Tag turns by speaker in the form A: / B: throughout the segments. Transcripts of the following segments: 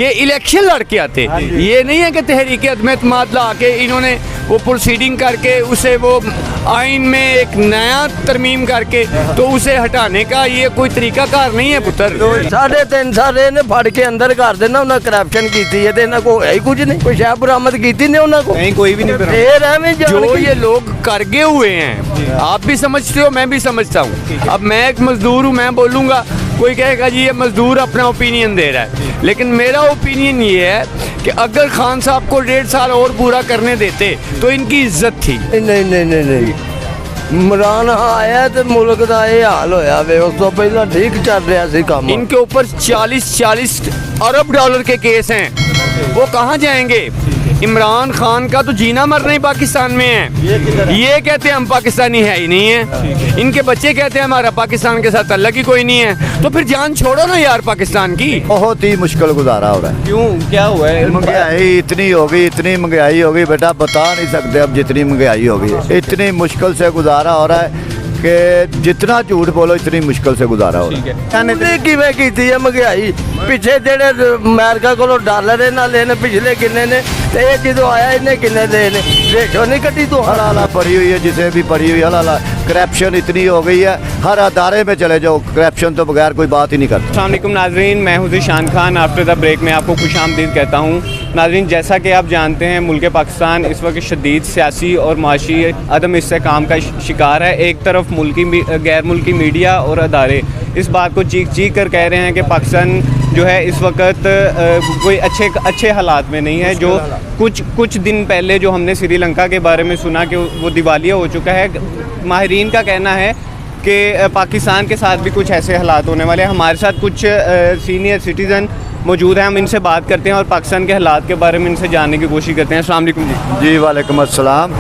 A: ये इलेक्शन लड़के आते, ये नहीं है कि तहरीक अदम-ए-एतमाद ला के इन्होंने वो प्रोसीडिंग करके उसे वो आइन में एक नया तरमीम करके तो उसे हटाने का ये कोई तरीका कार नहीं है पुत्र।
B: 3.5 साल ने फड़ के अंदर कर देना, उन्हें करप्शन की है तो इन्हें को है ही कुछ नहीं, कोई शह बरामद की नहीं उन्होंने
A: नहीं, कोई भी नहीं। जो ये लोग करगे हुए हैं, आप भी समझते हो, मैं भी समझता हूँ। अब मैं एक मजदूर हूँ, मैं बोलूँगा, कोई कहेगा जी ये मजदूर अपना ओपिनियन दे रहा है, लेकिन मेरा ओपिनियन ये है कि अगर खान साहब को 1.5 साल और पूरा करने देते तो इनकी इज्जत थी।
B: नहीं नहीं नहीं नहीं, इमरान आया तो मुल्क का ये हाल होया वे, उस तो पहला ठीक चल रहा सी काम।
A: इनके ऊपर 40 अरब डॉलर के केस हैं, वो कहाँ जाएंगे? इमरान खान का तो जीना मरना ही पाकिस्तान में है। ये कहते हैं हम पाकिस्तानी है ही नहीं है, इनके बच्चे कहते हैं हमारा पाकिस्तान के साथ ताल्लुक ही कोई नहीं है, तो फिर जान छोड़ो ना यार पाकिस्तान की।
C: बहुत ही मुश्किल गुजारा हो रहा है।
A: क्यों, क्या हुआ है?
C: महंगाई इतनी हो गई, इतनी महंगाई हो गई बेटा, बता नहीं सकते अब जितनी महंगाई हो गई है। इतनी मुश्किल से गुजारा हो रहा है कि जितना झूठ बोलो इतनी मुश्किल से गुजारा हो रहा है।
B: किवें कीती है महंगाई? पिछे जेड़े अमेरिका को डॉलर इन्हें लेने पिछले किन्ने ने, ते जो आया इन्हें किन्ने लेने, रेशो नहीं कटी तो
C: हलाला पड़ी हुई है, जिसे भी पड़ी हुई हलाला। करप्शन इतनी हो गई है, हर अदारे में चले जाओ करप्शन तो बगैर कोई बात ही नहीं करता।
A: अस्सलाम वालेकुम नाजरीन, मैं हूं Zeeshan Khan. After the break में आपको खुशामदीद कहता हूं। नाजरीन, जैसा कि आप जानते हैं, मुल्क पाकिस्तान इस वक्त शदीद सियासी और माशी अदम इस्तेहकाम का शिकार है। एक तरफ मुल्की गैर मुल्की मीडिया और अदारे इस बात को चीख कर कह रहे हैं कि पाकिस्तान जो है इस वक्त कोई अच्छे हालात में नहीं है। जो कुछ दिन पहले जो हमने श्रीलंका के बारे में सुना कि वो दिवालिया हो चुका है, माहिरीन का कहना है कि पाकिस्तान के साथ भी कुछ ऐसे हालात होने वाले हैं। हमारे साथ कुछ सीनियर सिटीज़न मौजूद हैं, हम इनसे बात करते हैं और पाकिस्तान के हालात के बारे में इनसे जानने की कोशिश करते हैं। अस्सलाम वालेकुम जी।
C: जी वालेकुम अस्सलाम।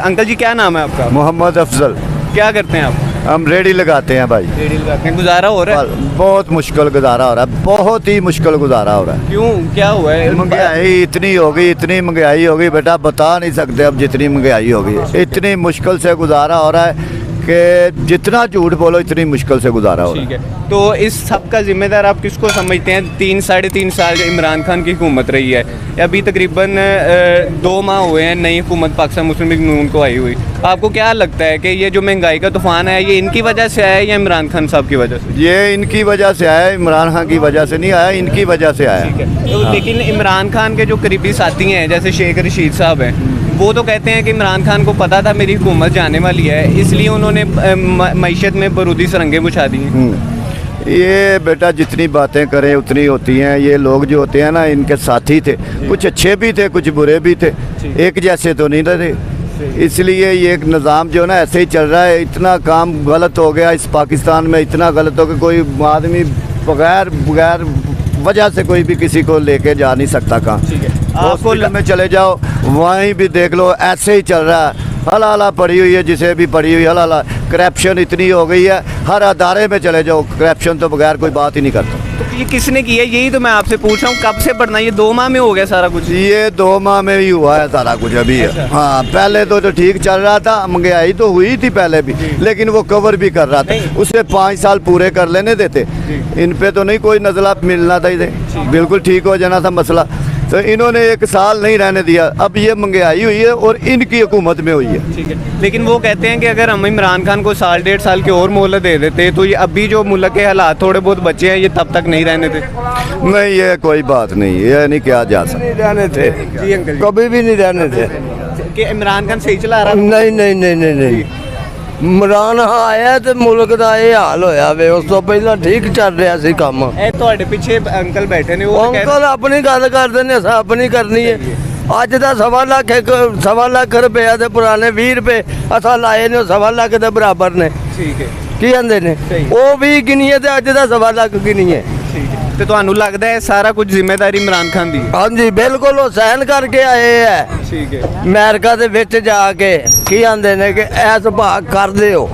A: अंकल जी, क्या नाम है आपका?
C: मोहम्मद अफजल।
A: क्या करते हैं आप?
C: हम रेडी लगाते हैं भाई।
A: रेडी लगाते हैं। गुजारा हो रहा है?
C: बहुत मुश्किल गुजारा हो रहा है, बहुत ही मुश्किल गुजारा हो रहा है।
A: क्यों, क्या हुआ है?
C: महंगाई इतनी हो गई, इतनी महंगाई हो गई बेटा, बता नहीं सकते अब जितनी महंगाई हो गई है। इतनी मुश्किल से गुजारा हो रहा है कि जितना झूठ बोलो इतनी मुश्किल से गुजारा हो रहा है।
A: ठीक है, तो इस सब का जिम्मेदार आप किसको समझते हैं? 3-3.5 साल इमरान खान की हुकूमत रही है, अभी तकरीबन 2 माह हुए हैं नई हुकूमत पाकिस्तान मुस्लिम लीग नून को आई हुई। आपको क्या लगता है कि ये जो महंगाई का तूफान है, ये इनकी वजह से आया है या इमरान खान साहब की वजह से?
C: ये इनकी वजह से आया, इमरान खान की वजह से नहीं आया, इनकी वजह से आया।
A: ठीक है, तो लेकिन इमरान खान के जो करीबी साथी हैं जैसे शेख रशीद साहब हैं, वो तो कहते हैं कि इमरान खान को पता था मेरी हुकूमत जाने वाली है, इसलिए उन्होंने मईशत में बरूदी सुरंगें बिछा दी हैं।
C: ये बेटा जितनी बातें करें उतनी होती हैं। ये लोग जो होते हैं ना, इनके साथी थे, कुछ अच्छे भी थे कुछ बुरे भी थे, एक जैसे तो नहीं रहे। इसलिए ये एक निज़ाम जो है ना ऐसे ही चल रहा है। इतना काम गलत हो गया इस पाकिस्तान में, इतना गलत हो गया, कोई आदमी बगैर वजह से कोई भी किसी को लेके जा नहीं सकता। कहाँ हॉस्पिटल में चले जाओ, वहीं भी देख लो ऐसे ही चल रहा है। हलाला पड़ी हुई है, जिसे भी पड़ी हुई हलाला। करप्शन इतनी हो गई है, हर अदारे में चले जाओ करप्शन तो बगैर कोई बात ही नहीं करता।
A: तो ये किसने किया? यही तो मैं आपसे पूछ रहा हूँ, कब से बढ़ना? ये 2 माह में हो गया सारा कुछ?
C: ये 2 माह में ही हुआ है सारा कुछ अभी। हाँ, पहले तो ठीक चल रहा था, महंगाई तो हुई थी पहले भी, लेकिन वो कवर भी कर रहा था। उसे 5 साल पूरे कर लेने देते, इन पे तो नहीं कोई नजला मिलना था, इसे बिल्कुल ठीक हो जाना था मसला। तो इन्होंने 1 साल नहीं रहने दिया। अब ये महंगाई हुई है और इनकी हुकूमत में हुई है।
A: ठीक है, लेकिन वो कहते हैं कि अगर हम इमरान खान को 1.5 साल की और मोहलत दे देते तो ये अभी जो मुल्क के हालात थोड़े बहुत बचे हैं ये तब तक नहीं रहने थे।
C: नहीं, ये कोई बात नहीं, ये नहीं किया जा सकता।
B: नहीं रहने थे
A: जी अंकल,
B: कभी भी नहीं रहने थे
A: कि इमरान खान सही चला रहा?
B: नहीं नहीं नहीं नहीं नहीं, इमरान आया तो मुल्क का ये हाल होया वे, उस तो पहला ठीक चल रहा सी काम।
A: ਤੁਹਾਡੇ ਪਿੱਛੇ अंकल बैठे ने, वो
B: अंकल अपनी गल करते ने, असां अपनी करनी है। अज का 1.25 लाख रुपया दे पुराने 20 रुपए असां लाए ने, 1.25 लाख के बराबर ने।
A: ठीक है,
B: की कहते ने वो भी गिनीए ते अज का 1.25 लाख गिनीए।
A: ठीक है, तो ਤੁਹਾਨੂੰ ਲੱਗਦਾ है सारा कुछ जिम्मेदारी इमरान खान दी?
B: हाँ जी बिल्कुल, वो सहन करके आए है
A: ठीक है,
B: अमेरिका ਦੇ ਵਿੱਚ ਜਾ ਕੇ ਕੀ ਆਂਦੇ ਨੇ ਕਿ ਐਸ ਭਾਗ ਕਰਦੇ ਹੋ,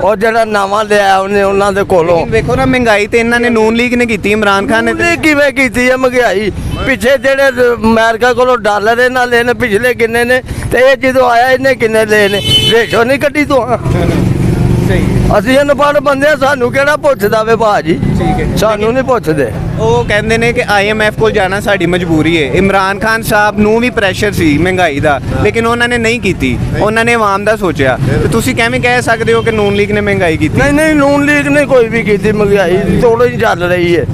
B: और जरा नवा लिया उन्हें उन्होंने कोलों।
A: देखो ना, महंगाई तो इन्होंने नून लीग ने की, इमरान खान ने
B: किवें कीती है महंगाई? पिछे जेड़े अमेरिका को डॉलर इन्हें लेने पिछले किन्ने ने, ते जो आया इन्हें किन्ने लेने, रेशो नहीं कटी तो।
A: ਸਹੀ
B: ਅਸੀਂ ਅਨਪੜ੍ਹ ਬੰਦੇ ਆ, ਸਾਨੂੰ ਕਿਹੜਾ ਪੁੱਛਦਾ ਵੇ ਭਾਜੀ,
A: ਠੀਕ ਹੈ।
B: ਸਾਨੂੰ ਨਹੀਂ ਪੁੱਛਦੇ।
A: ਉਹ ਕਹਿੰਦੇ ਨੇ ਕਿ IMF ਕੋਲ ਜਾਣਾ ਸਾਡੀ ਮਜਬੂਰੀ ਹੈ। ਇਮਰਾਨ ਖਾਨ ਸਾਹਿਬ ਨੂੰ ਵੀ ਪ੍ਰੈਸ਼ਰ ਸੀ ਮਹਿੰਗਾਈ ਦਾ, ਲੇਕਿਨ ਉਹਨਾਂ ਨੇ ਨਹੀਂ ਕੀਤੀ, ਉਹਨਾਂ ਨੇ ਆਵਾਮ ਦਾ ਸੋਚਿਆ। ਤੇ ਤੁਸੀਂ ਕਿਵੇਂ ਕਹਿ ਸਕਦੇ ਹੋ ਕਿ ਨੂਨ ਲੀਗ ਨੇ ਮਹਿੰਗਾਈ ਕੀਤੀ?
B: ਨਹੀਂ ਨਹੀਂ, ਨੂਨ ਲੀਗ ਨੇ ਕੋਈ ਵੀ ਕੀਤੀ, ਮਹਿੰਗਾਈ ਥੋੜੀ ਹੀ ਚੱਲ ਰਹੀ ਹੈ।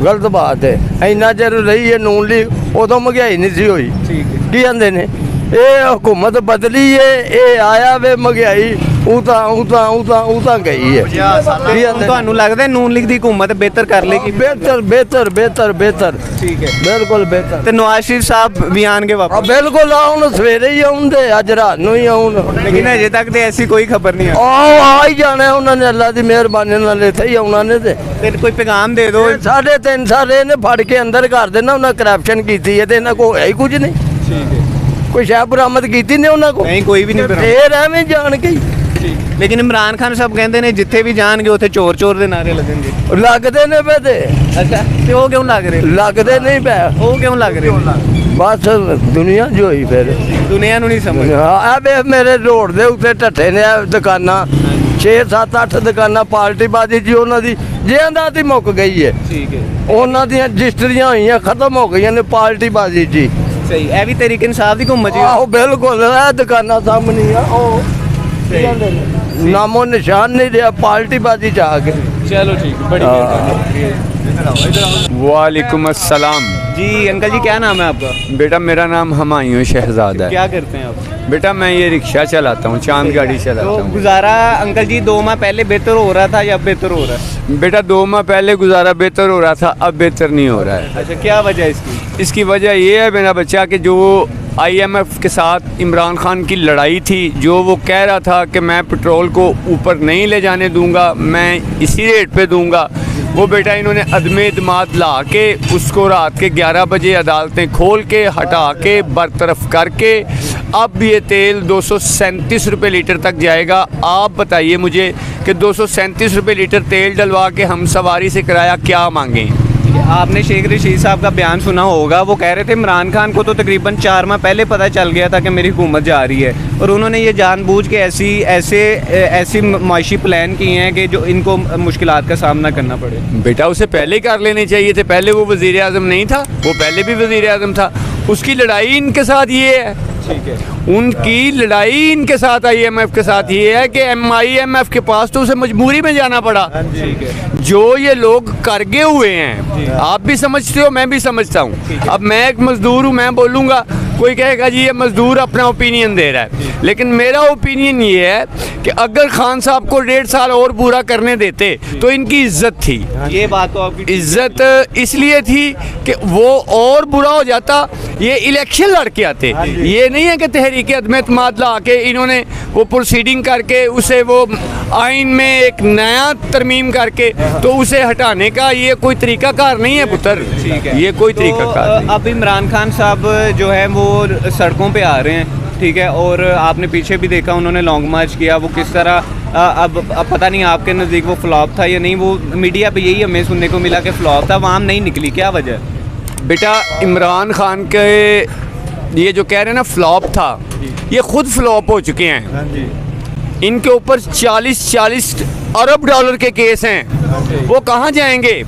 B: ਗਲਤ ਬਾਤ ਹੈ, ਇੰਨਾ ਚਿਰ ਰਹੀ ਹੈ ਨੂਨ ਲੀਗ, ਉਦੋਂ ਮਹਿੰਗਾਈ ਨਹੀਂ ਸੀ ਹੋਈ।
A: ਠੀਕ ਹੈ।
B: ਕੀ ਕਹਿੰਦੇ ਨੇ, ਇਹ ਹੁਕੂਮਤ ਬਦਲੀ ਹੈ, ਇਹ ਆਇਆ ਵੇ ਮਹਿੰਗਾਈ ਉਹ ਤਾਂ ਗਈ ਹੈ। ਕੀ ਕਹਿੰਦੇ?
A: ਤੁਹਾਨੂੰ ਲੱਗਦਾ ਹੈ ਨੂਨ ਲੀਗ ਦੀ ਹੁਕੂਮਤ ਬਿਹਤਰ ਕਰ ਲੇਗੀ?
B: ਬਿਹਤਰ ਬਿਹਤਰ ਬਿਹਤਰ ਬਿਹਤਰ,
A: ਠੀਕ ਹੈ।
B: ਬਿਲਕੁਲ ਬਿਹਤਰ।
A: ਤੇ ਨਵਾਜ਼ ਸ਼ਰੀਫ ਸਾਹਿਬ ਵੀ ਆਣਗੇ
B: ਆ
A: ਵਾਪਸ?
B: ਬਿਲਕੁਲ ਆਉਣ, ਸਵੇਰੇ ਹੀ ਆਉਣ ਤੇ ਅੱਜ ਰਾਤ ਨੂੰ ਹੀ ਆਉਣ।
A: ਲੇਕਿਨ ਅਜੇ ਤੱਕ ਤੇ ਐਸੀ ਕੋਈ ਖਬਰ ਨਹੀਂ ਹੈ।
B: ਆ ਹੀ ਜਾਣਾ ਉਹਨਾਂ ਨੇ, ਅੱਲਾ ਦੀ ਮਿਹਰਬਾਨੀ ਨਾਲ ਇੱਥੇ ਹੀ ਆਉਣਾ ਨੇ। ਤੇ
A: ਕੋਈ ਪੈਗਾਮ ਦੇ ਦਿਓ।
B: 3.5 ਸਾਲ ਇਹਨੇ ਫੜ ਕੇ ਅੰਦਰ ਕਰ ਦੇਣਾ, ਉਹਨਾਂ ਕਰਪਸ਼ਨ ਕੀਤੀ ਹੈ ਤੇ ਇਹਨਾਂ ਕੋਲ ਹੈ ਹੀ ਕੁਝ ਨਹੀਂ।
A: ਠੀਕ ਹੈ।
B: ਕੋਈ ਸ਼ਾਹ ਬਰਾਮਦ ਕੀਤੀ ਨਹੀਂ ਉਹਨਾਂ ਕੋਲ?
A: ਨਹੀਂ, ਕੋਈ ਵੀ ਨਹੀਂ ਬਰਾਮਦ।
B: ਫੇਰ ਐਵੇਂ ਜਾਣ ਕੇ ਹੀ।
A: ਲੇਕਿਨ ਇਮਰਾਨ ਖਾਨ ਸਾਹਿਬ ਕਹਿੰਦੇ ਨੇ ਜਿੱਥੇ ਵੀ ਜਾਣਗੇ ਉੱਥੇ ਚੋਰ ਚੋਰ ਦੇ ਨਾਰੇ ਲੱਗਣਗੇ।
B: ਲੱਗਦੇ ਨੇ ਪਏ ਤੇ।
A: ਅੱਛਾ, ਤੇ ਉਹ ਕਿਉਂ ਲੱਗ ਰਹੇ?
B: ਲੱਗਦੇ ਨਹੀਂ ਪਏ,
A: ਉਹ ਕਿਉਂ ਲੱਗ ਰਹੇ?
B: ਬਸ ਦੁਨੀਆ ਜੋ ਹੋਈ ਫਿਰ।
A: ਦੁਨੀਆ ਨੂੰ ਨਹੀਂ ਸਮਝ।
B: ਆ ਵੇ ਮੇਰੇ ਰੋਡ ਦੇ ਉੱਤੇ ਢੱਠੇ ਨੇ ਆਹ ਦੁਕਾਨਾਂ, 6 7 8 ਦੁਕਾਨਾਂ ਪਾਰਟੀ ਬਾਜੀ ਜੀ ਉਹਨਾਂ ਦੀ ਜਿੰਦਾ ਦੀ ਮੁੱਕ ਗਈ ਹੈ।
A: ਠੀਕ ਹੈ।
B: ਉਹਨਾਂ ਦੀਆਂ ਰਜਿਸਟਰੀਆਂ ਹੋਈਆਂ, ਖਤਮ ਹੋ ਗਈਆਂ ਨੇ ਪਾਰਟੀ ਬਾਜੀ ਜੀ।
A: ਸਹੀ, ਇਹ ਵੀ ਤਹਿਰੀਕ ਇਨਸਾਫ ਦੀ ਘੁੰਮ ਜੀ।
B: ਆਹੋ ਬਿਲਕੁਲ, ਇਹ ਦੁਕਾਨਾਂ ਸਾਹਮਣੇ ਆ, ਉਹ ਕੀ ਕਹਿੰਦੇ ਨੇ, ਨਾਮੋ ਨਿਸ਼ਾਨ ਨਹੀਂ ਰਿਹਾ ਪਾਰਟੀ ਬਾਜੀ ਚ ਆ ਕੇ।
A: चलो ठीक, बड़ी
D: वालेकुम अस्सलाम।
A: जी अंकल जी, क्या नाम है आपका?
D: बेटा मेरा नाम हुमायूं शहजाद है।
A: क्या करते हैं आप?
D: बेटा मैं ये रिक्शा चलाता हूँ, चांद गाड़ी चलाता
A: तो
D: हूँ।
A: गुजारा अंकल जी 2 माह पहले बेहतर हो रहा था या अब बेहतर हो रहा है?
D: बेटा 2 माह पहले गुजारा बेहतर हो रहा था, अब बेहतर नहीं हो रहा है।
A: अच्छा, क्या वजह है इसकी?
D: इसकी वजह ये है मेरा बच्चा कि जो IMF के साथ इमरान खान की लड़ाई थी, जो वो कह रहा था कि मैं पेट्रोल को ऊपर नहीं ले जाने दूंगा, मैं इसी रेट पे दूंगा, वो बेटा इन्होंने अदम एतमाद ला के उसको रात के 11 बजे अदालतें खोल के हटा के बरतरफ करके अब ये तेल 237 रुपये लीटर तक जाएगा। आप बताइए मुझे कि 237 रुपये लीटर तेल डलवा के हम सवारी से किराया क्या मांगें?
A: आपने शेख रशीद साहब का बयान सुना होगा, वो कह रहे थे इमरान खान को तो तकरीबन 4 माह पहले पता चल गया था कि मेरी हुकूमत जा रही है, और उन्होंने ये जानबूझ के ऐसी माशी प्लान की हैं कि जो इनको मुश्किलात का सामना करना पड़े।
D: बेटा उसे पहले ही कर लेने चाहिए थे, पहले वो वज़ीर आज़म नहीं था, वो पहले भी वज़ीर आज़म था। उसकी लड़ाई इनके साथ ये है,
A: ठीक है,
D: उनकी लड़ाई इनके साथ IMF के साथ ये है कि IMF के पास तो उसे मजबूरी में जाना पड़ा।
A: ठीक है।
D: जो ये लोग करगे हुए हैं, आप भी समझते हो, मैं भी समझता हूँ। अब मैं एक मजदूर हूँ, मैं बोलूँगा, कोई कहेगा जी ये मजदूर अपना ओपिनियन दे रहा है, लेकिन मेरा ओपिनियन ये है कि अगर खान साहब को 1.5 साल और पूरा करने देते तो इनकी इज्जत थी।
A: ये बात तो आपकी
D: इज्जत इसलिए थी कि वो और बुरा हो जाता, ये इलेक्शन लड़ के आते। ये नहीं है कि तहरीक अदम एतमाद ला के इन्होंने वो प्रोसीडिंग करके उसे वो आइन में एक नया तरमीम करके तो उसे हटाने का ये कोई तरीका कार नहीं है पुत्र।
A: ठीक है।
D: ये कोई तरीका कार नहीं।
A: अब इमरान खान साहब जो है वो सड़कों पे आ रहे हैं, ठीक है, और आपने पीछे भी देखा उन्होंने लॉन्ग मार्च किया, वो किस तरह अब पता नहीं आपके नज़दीक वो फ्लॉप था या नहीं, वो मीडिया पे यही हमें सुनने को मिला कि फ्लॉप था, वहाँ नहीं निकली, क्या वजह है?
D: बेटा इमरान खान के ये जो कह रहे हैं ना फ्लॉप था, ये खुद फ्लॉप हो चुके हैं। इनके ऊपर 40 अरब डॉलर के केस हैं, वो कहाँ जाएंगे?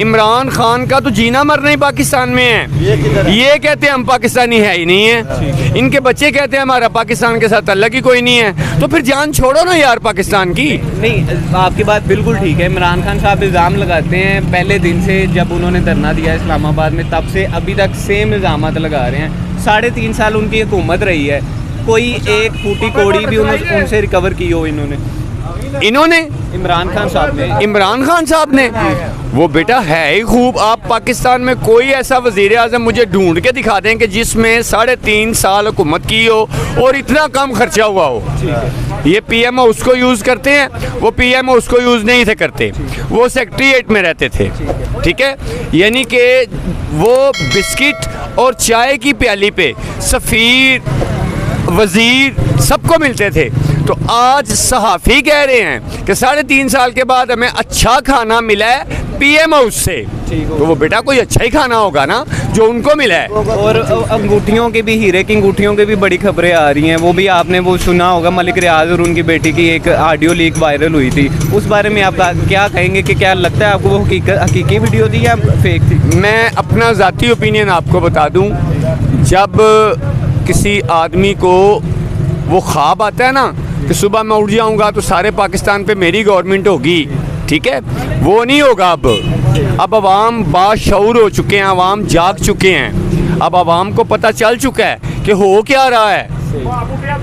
D: इमरान खान का तो जीना मरना ही पाकिस्तान में है। ये कहते हैं हम पाकिस्तानी है ही नहीं है, इनके बच्चे कहते हैं हमारा पाकिस्तान के साथ अलग ही कोई नहीं है, तो फिर जान छोड़ो ना यार पाकिस्तान की।
A: नहीं, आपकी बात बिल्कुल ठीक है। इमरान खान साहब इल्ज़ाम लगाते हैं पहले दिन से, जब उन्होंने धरना दिया इस्लामाबाद में, तब से अभी तक सेम इल्ज़ामात लगा रहे हैं। 3.5 साल उनकी हुकूमत रही है, कोई एक फूटी कौड़ी भी उनसे रिकवर की हो इन्होंने इमरान खान साहब ने वो बेटा है ही खूब। आप पाकिस्तान में कोई ऐसा वज़ीर आज़म मुझे ढूंढ के दिखा दें कि जिसमें 3.5 साल हुकूमत की हो और इतना कम खर्चा हुआ हो। ये PMO उसको यूज़ करते हैं, वो PMO उसको यूज़ नहीं थे करते, वो सेक्रेटेरिएट में रहते थे, ठीक है। यानी कि वो बिस्किट और चाय की प्याली पे सफ़ीर
D: वजीर सबको मिलते थे। तो आज सहाफ़ी कह रहे हैं कि 3.5 साल के बाद हमें अच्छा खाना मिला है पीएम हाउस से, तो वो बेटा कोई अच्छा ही खाना होगा ना जो उनको मिला है।
A: और अंगूठियों के भी, हीरे की अंगूठियों की भी बड़ी खबरें आ रही हैं। वो भी आपने वो सुना होगा, मलिक रियाज और उनकी बेटी की एक ऑडियो लीक वायरल हुई थी। उस बारे में आप क्या कहेंगे कि क्या लगता है आपको वो हकीकी वीडियो थी या फेक थी?
D: मैं अपना ज़ाती ओपिनियन आपको बता दूं, जब किसी आदमी को वो ख्वाब आता है ना कि सुबह मैं उठ जाऊंगा तो सारे पाकिस्तान पे मेरी गवर्नमेंट होगी, ठीक है, वो नहीं होगा। अब अवाम बाशऊर हो चुके हैं, अवाम जाग चुके हैं। अब अवाम को पता चल चुका है कि हो क्या रहा है।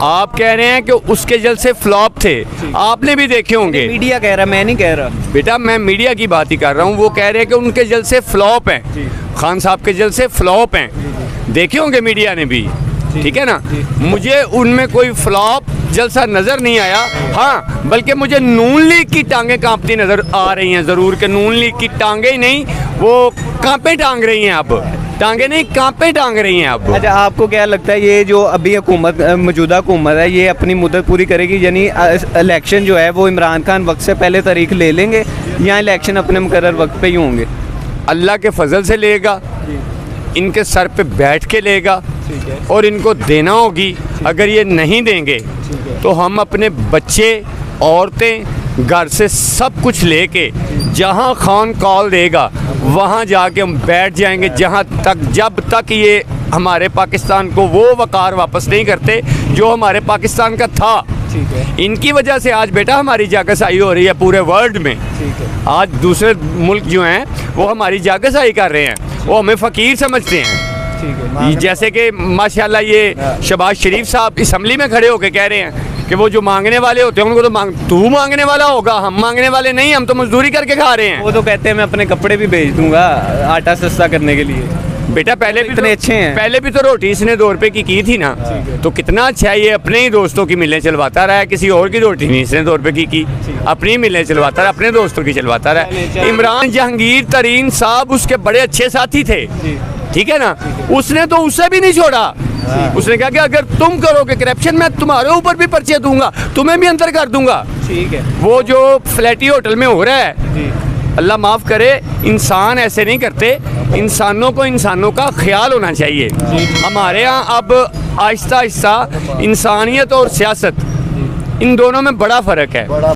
D: आप कह रहे हैं कि उसके जलसे फ्लॉप थे, आपने भी देखे होंगे।
A: मीडिया कह रहा, मैं नहीं कह रहा
D: बेटा, मैं मीडिया की बात ही कर रहा हूँ। वो कह रहे हैं कि उनके जलसे फ्लॉप हैं, खान साहब के जलसे फ्लॉप हैं, देखे होंगे मीडिया ने भी, ठीक है ना। मुझे उनमें कोई फ्लॉप जलसा नज़र नहीं आया। हाँ, बल्कि मुझे नून लीग की टांगें कांपती नज़र आ रही हैं ज़रूर, कि नून लीग की टांगें ही नहीं, वो कांपे टांग रही हैं। अब टांगे नहीं, कांपे टांग रही हैं अब।
A: अच्छा, आपको क्या लगता है ये जो अभी हुकूमत, मौजूदा हुकूमत है, ये अपनी मुद्दत पूरी करेगी? यानी इलेक्शन जो है वो इमरान खान वक्त से पहले तारीख ले लेंगे या इलेक्शन अपने मुकर्रर वक्त पे ही होंगे?
D: अल्लाह के फजल से लेगा, इनके सर पे बैठ के लेगा और इनको देना होगी। अगर ये नहीं देंगे तो हम अपने बच्चे, औरतें, घर से सब कुछ लेके जहां खान कॉल देगा वहां जाके हम बैठ जाएंगे, जब तक ये हमारे पाकिस्तान को वो वकार वापस नहीं करते जो हमारे पाकिस्तान का था। इनकी वजह से आज बेटा हमारी जागसाई हो रही है पूरे वर्ल्ड में। आज दूसरे मुल्क जो हैं वो हमारी जागसाई कर रहे हैं, वो हमें फ़कीर समझते हैं। जैसे कि माशाल्लाह ये शहबाज शरीफ साहब असम्बली में खड़े होकर कह रहे हैं कि वो जो मांगने वाले होते हैं उनको तो तू मांगने वाला होगा, हम मांगने वाले नहीं, हम तो मजदूरी करके खा रहे हैं।
A: वो तो कहते हैं मैं अपने कपड़े भी बेच दूंगा आटा सस्ता करने के लिए।
D: बेटा पहले भी
A: इतने अच्छे हैं,
D: पहले भी तो रोटी इसने 2 रुपए की थी ना, तो कितना अच्छा है। ये अपने ही दोस्तों की मिलें चलवाता रहा है, किसी और की रोटी नहीं इसने 2 रुपए की, अपनी मिलें चलवाता रहा, अपने दोस्तों की चलवाता रहा। इमरान जहांगीर तरीन साहब उसके बड़े अच्छे साथी थे, ठीक है ना, उसने तो उससे भी नहीं छोड़ा। उसने कहा कि अगर तुम करोगे करप्शन मैं तुम्हारे ऊपर भी पर्चे दूंगा, तुम्हें भी अंदर कर दूंगा। ठीक है, वो जो फ्लैटी होटल में हो रहा है, अल्लाह माफ़ करे, इंसान ऐसे नहीं करते। इंसानों को इंसानों का ख्याल होना चाहिए। हमारे यहाँ अब आहिस्ता आहिस्ता इंसानियत और सियासत, इन दोनों में बड़ा फ़र्क है।